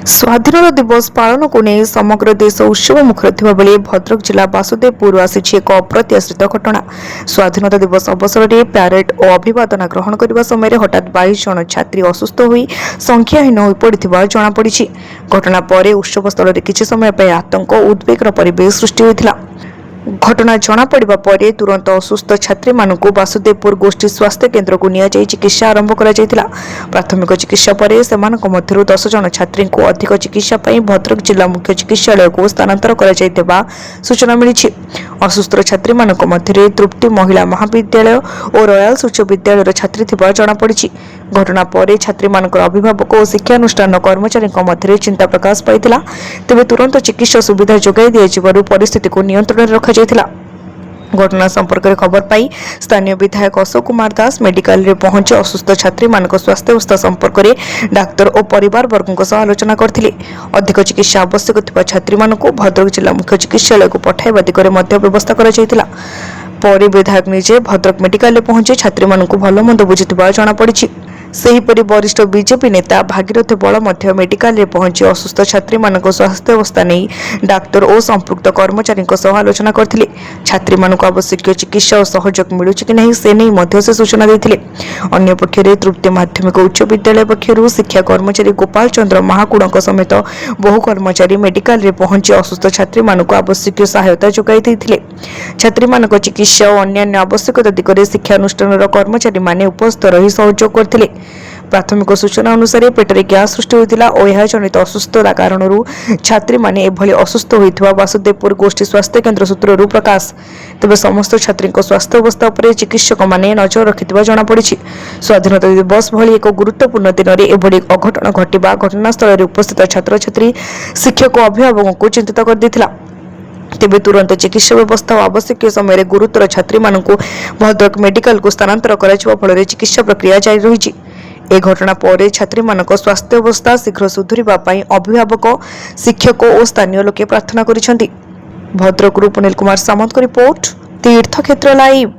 स्वाधीनता दिवस पालन को नहीं समग्र देश उत्सव मुखर थिबा बेले भद्रक जिला बासुदेवपुर आसी एक अप्रत्याशित घटना। स्वाधीनता दिवस अवसर में प्यारेड और अभिवादन ग्रहण करने समय हठात 22 जन छात्री असुस्थ होई संख्याहीन हो पड़ता जमापड़ी। घटना पर उत्सव स्थल में किसी समय पर आतंक और उद्वेगर परिवेश सृष्टि होता। घटना जमापड़ा पर तुरंत असुस्थ छात्री मानक बासुदेवपुर गोष्ठी स्वास्थ्य केन्द्र को नियाजाई चिकित्सा आरंभ करा जायतिला। प्राथमिक चिकित्सा पर सेमानक मध्यरु 10 जन छात्री को अधिक चिकित्सा पई भद्रक जिला मुख्य चिकित्सालय को स्थानांतर करा जायतिबा सूचना मिली। असुस्थ छात्री मानक मध्य तृप्ति महिला महाविद्यालय और रॉयल्स उच्च विद्यालय छात्री थिबा जमापड़ी। घटना पर छात्री मानक अभिभावक और शिक्षानुष्ठान कर्मचारी मध्य चिंता प्रकाश पाइला। तेबे तुरंत चिकित्सा सुविधा जोगाई दियाजिबारु परिस्थिति को नियंत्रण रखा जायतिला। घटना संपर्क में खबर पाई स्थानीय विधायक अशोक कुमार दास मेडिकल रे पहुंची असुस्थ छात्री मानक स्वास्थ्य अवस्था संपर्क में डाक्तर और परिवार वर्गों सह आलोचना करथिले। अधिक चिकित्सा आवश्यक थिबा छात्री मानक भद्रक जिला मुख्य चिकित्सालय को पठाइबा दिगरे मध्य व्यवस्था करा जायतिला। पर विधायक निजे भद्रक मेडिकल रे पहुंची छात्री मानक भलो मंद बुझिथिबा जଣା पड़िछि। सेहीपरि वरिष्ठ बीजेपी नेता भागीरथ बल मध्य मेडिकल रे पहुंची असुस्थ छात्री मानक स्वास्थ्य अवस्था नहीं डाक्तर और संपृक्त कर्मचारी सह आलोचना करथिले। छात्री मानक आवश्यक चिकित्सा और सहयोग मिलुछि कि नहीं से नहीं मध्य से सूचना देथिले। अन्य पक्षरे तृप्ति माध्यमिक उच्च विद्यालय पक्षरु शिक्षा कर्मचारी गोपाल चंद्र महाकुड़क समेत बहु कर्मचारी मेडिकल रे पहुंची असुस्थ छात्री मानक आवश्यक सहायता जोगाई दैथिले। छात्री मानक चिकित्सा और अन्य आवश्यकता दिगरे शिक्षानुष्ठान कर्मचारी माने उपस्थित रही सहयोग करथिले। प्राथमिक सूचना अनुसार पेटरे ग्यास सृष्टि होता और यह जनित असुस्थता कारण छात्री माने एभली असुस्थ होता बासुदेवपुर गोष्ठी स्वास्थ्य केन्द्र सूत्रु प्रकाश। तेज समस्त छात्री स्वास्थ्य अवस्था पर चिकित्सक माने नजर रखिथिबा जଣାपड़ी। स्वाधीनता दिवस भली एक गुरुत्वपूर्ण दिन में एभली अघटन घटिबा घटनास्थल में उपस्थित छात्र छात्री शिक्षक और अभिभावक को चिंतित कर देथिला। तेबे तुरंत चिकित्सा व्यवस्था और आवश्यक समय गुरुतर छात्री मानक भद्रक मेडिकल को स्थानांतर कराଯିबा फल चिकित्सा प्रक्रिया जारी रही। ए घटना पर छात्री मानक स्वास्थ्य अवस्था शीघ्र सुधुरिबा पई अभिभावक शिक्षक और स्थानीय लोके प्रार्थना करिसेंती। भद्रकରୁ पुनील कुमार सामंत को रिपोर्ट तीर्थक्षेत्र लाइव।